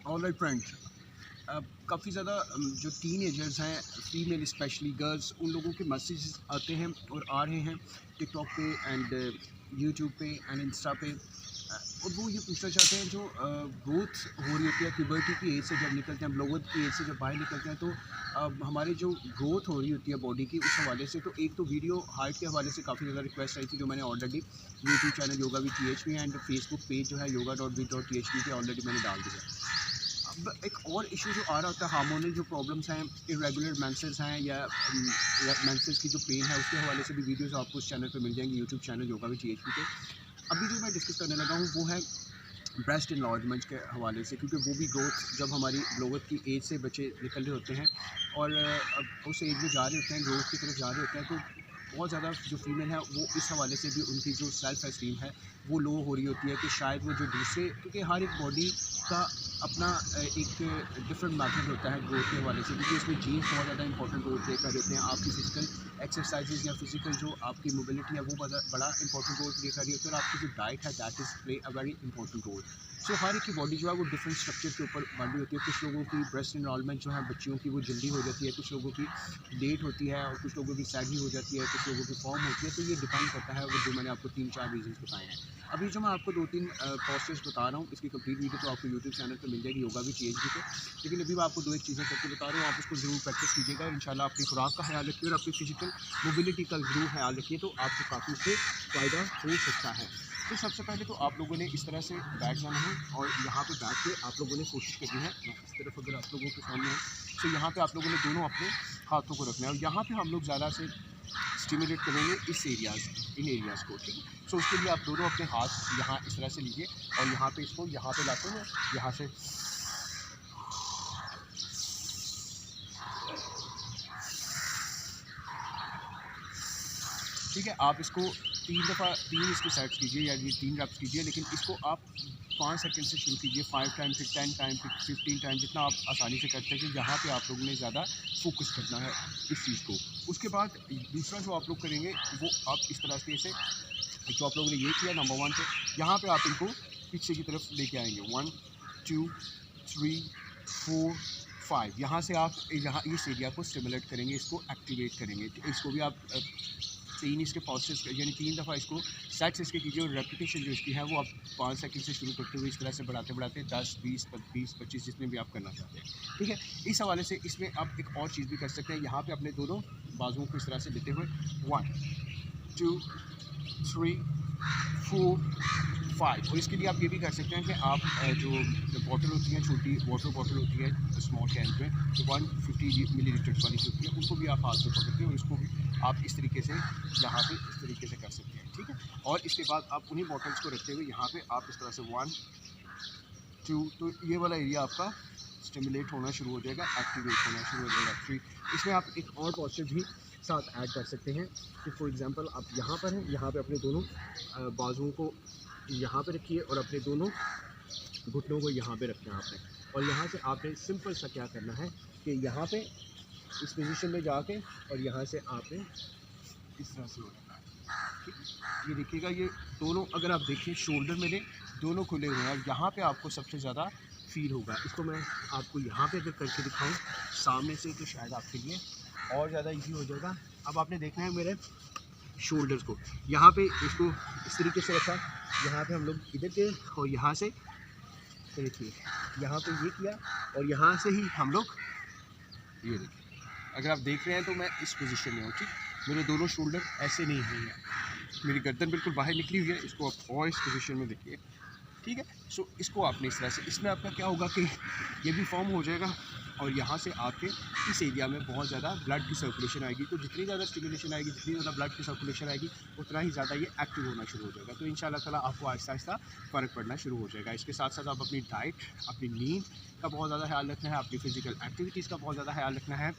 Alright friends, काफ़ी ज़्यादा जो टीनेजर्स हैं, फीमेल स्पेशली गर्ल्स, उन लोगों के मैसेजेस आते हैं और आ रहे हैं टिकटॉक पे एंड यूट्यूब पे एंड इंस्टा पे, और वो ये पूछना चाहते हैं जो ग्रोथ हो रही होती है प्यूबर्टी की एज से जब निकलते हैं, हम लोगों की एज से जब बाहर निकलते हैं, तो हमारी जो ग्रोथ हो रही होती है बॉडी की, उस हवाले से तो एक तो वीडियो हाइट के हवाले से काफ़ी ज़्यादा रिक्वेस्ट आई थी, जो मैंने already YouTube channel yoga with THP and Facebook page जो है yoga.with.thp पे ऑलरेडी मैंने डाल दिया। अब एक और इशू जो आ रहा होता है, हार्मोनल जो प्रॉब्लम्स हैं, इरेगुलर मेंसेस हैं या मेंसेस की जो पेन है, उसके हवाले से भी वीडियोस आपको उस चैनल पे मिल जाएंगी, YouTube channel yoga with THP पे। अभी जो मैं डिस्कस करने लगा हूँ वो है ब्रेस्ट इनलॉर्जमेंट के हवाले से, क्योंकि वो भी ग्रोथ जब हमारी ग्रोथ की एज से बच्चे निकल रहे होते हैं और अब उस एज में जा रहे होते हैं, ग्रोथ की तरफ जा रहे होते हैं, तो बहुत ज़्यादा जो फीमेल है वो इस हवाले से भी उनकी जो सेल्फ एस्टीम है वो लो हो रही होती है कि शायद वो जो दूसरे, क्योंकि हर एक बॉडी का अपना एक डिफरेंट मेथड होता है ग्रोथ के हवाले से, क्योंकि इसमें जीन्स बहुत ज़्यादा इंपॉर्टेंट रोल प्ले कर देते हैं। आपकी फिजिकल एक्सरसाइजेज या फिजिकल जो आपकी मोबिलिटी है वो बड़ा इंपॉर्टेंट रोल प्ले कर रही होती है, और आपकी जो डाइट है that is play a very important role. So हर एक की बॉडी जो है वो डिफरेंट स्ट्रक्चर के ऊपर बनी होती है। कुछ लोगों की ब्रेस्ट इनरोलमेंट जो है बच्चियों की वो जल्दी हो जाती है, कुछ लोगों की लेट होती है, और कुछ लोगों की सैगी हो जाती है, कुछ लोगों की फॉर्म होती है। तो ये डिपेंड करता है, वो जो मैंने आपको 3-4 रीजंस बताए हैं। अभी जो मैं आपको 2-3 पोस्टर्स बता रहा हूँ, इसकी कंप्लीट वीडियो तो आपको यूट्यूब चैनल पर मिल जाएगी योगा विद THP पे, लेकिन अभी मैं आपको 2-1 चीज़ें करके बता रहा हूँ, आप उसको ज़रूर प्रैक्टिस कीजिएगा। इंशाल्लाह अपनी खुराक का ख्याल रखिए और अपनी फिजिकल मोबिलिटी का ज़रूर ख्याल रखिए, तो आपको काफ़ी उससे फ़ायदा हो सकता है। तो सबसे पहले तो आप लोगों ने इस तरह से बैठ जाना है, और यहाँ पे बैठ के आप लोगों ने कोशिश करनी है, मैं इस तरफ अगर आप लोगों के सामने है, तो यहाँ पे आप लोगों ने दोनों अपने हाथों को रखना है, और यहाँ पे हम लोग ज़्यादा से स्टिमुलेट करेंगे इस इन एरियाज़ को, ठीक है। सो उसके लिए आप दोनों अपने हाथ यहाँ इस तरह से लीजिए, और यहाँ पे इसको यहाँ पे लाते हैं, यहाँ से ठीक है। आप इसको 3 इसके सेट्स कीजिए, या ये 3 रैप्स कीजिए, लेकिन इसको आप 5 सेकंड से शुरू कीजिए, 5 टाइम, फिर 10 टाइम, फिर 15 टाइम, जितना आप आसानी से करते हैं, कि जहाँ पे आप लोगों ने ज़्यादा फोकस करना है इस चीज़ को। उसके बाद दूसरा जो आप लोग करेंगे वो आप इस तरह से जो आप लोगों ने ये किया नंबर 1 पे, यहाँ पे आप इनको पीछे की तरफ लेके आएंगे, 1 2 3 4 5, यहाँ से आप यहाँ इस एरिया को स्टिमुलेट करेंगे, इसको एक्टिवेट करेंगे। इसको भी आप 3 इसके पॉजिटिव, यानी 3 दफ़ा इसको सेट्स इसके कीजिए, और रेपिटेशन जो इसकी है वो आप 5 सेकंड से शुरू करते हुए इस तरह से बढ़ाते बढ़ाते 10 20 25 जितने भी आप करना चाहते हैं, ठीक है। इस हवाले से इसमें आप एक और चीज़ भी कर सकते हैं, यहाँ पे अपने दोनों बाजुओं को इस तरह से लेते हुए 1 2 3 4 5, और इसके लिए आप ये भी कर सकते हैं कि आप जो बॉटल होती है, छोटी वाटर बॉटल होती है स्मॉल कैन पे, जो 150 मिलीलीटर वाली जो होती है, उसको भी आप हाथ में पकड़ के, और इसको भी आप इस तरीके से यहाँ पे इस तरीके से कर सकते हैं, ठीक है। और इसके बाद आप उन्हीं बॉटल्स को रखते हुए यहाँ पे आप इस तरह से 1 2, तो ये वाला एरिया आपका स्टिमुलेट होना शुरू हो जाएगा, एक्टिवेट होना शुरू हो जाएगा। 3, इसमें आप एक और पॉस्चर भी साथ ऐड कर सकते हैं, कि फॉर एग्जांपल आप यहाँ पर हैं, यहाँ पे अपने दोनों बाजुओं को यहाँ पे रखिए, और अपने दोनों घुटनों को यहाँ पे रखना है आपने, और यहाँ से आपने सिंपल सा क्या करना है कि यहाँ पे इस पोजीशन में जाके, और यहाँ से आपने इस तरह से उठना है, ठीक है। ये देखिएगा, ये दोनों अगर आप देखिए शोल्डर मेरे दोनों खुले हुए हैं, और यहाँ पे आपको सबसे ज़्यादा फील होगा। इसको मैं आपको यहाँ पे अगर करके दिखाऊँ सामने से, तो शायद आपके लिए और ज़्यादा ईजी हो जाएगा। अब आपने देखना है मेरे शोल्डर्स को, यहाँ पे इसको इस तरीके से रखा, यहाँ पे हम लोग इधर के, और यहाँ से देखिए यहाँ पे ये किया, और यहाँ से ही हम लोग ये देखिए, अगर आप देख रहे हैं तो मैं इस पोजीशन में हूँ, ठीक। मेरे दोनों शोल्डर ऐसे नहीं हुए हैं, मेरी गर्दन बिल्कुल बाहर निकली हुई है, इसको आप और इस पोजीशन में देखिए, ठीक है। सो इसको आपने इस तरह से, इसमें आपका क्या होगा कि ये भी फॉर्म हो जाएगा, और यहाँ से आपके इस एरिया में बहुत ज़्यादा ब्लड की सर्कुलेशन आएगी। तो जितनी ज़्यादा स्टिमुलेशन आएगी, जितनी ज़्यादा ब्लड की सर्कुलेशन आएगी, उतना ही ज़्यादा ये एक्टिव होना शुरू हो जाएगा। तो इंशाल्लाह ताला आपको आहिस्ता आहिस्ता फ़र्क पड़ना शुरू हो जाएगा। इसके साथ साथ आप अपनी डाइट, अपनी नींद का बहुत ज़्यादा ख्याल रखना है, अपनी फिजिकल एक्टिविटीज़ का बहुत ज़्यादा ख्याल रखना है,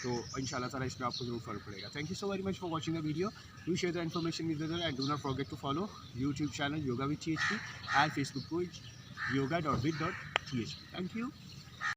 तो इंशाल्लाह ताला इसमें आपको ज़रूर फ़र्क पड़ेगा। Thank you so very much for watching the video. Do share the information with other, and do not forget to follow YouTube channel yoga with THP and Facebook page yoga.with.thp. Thank you.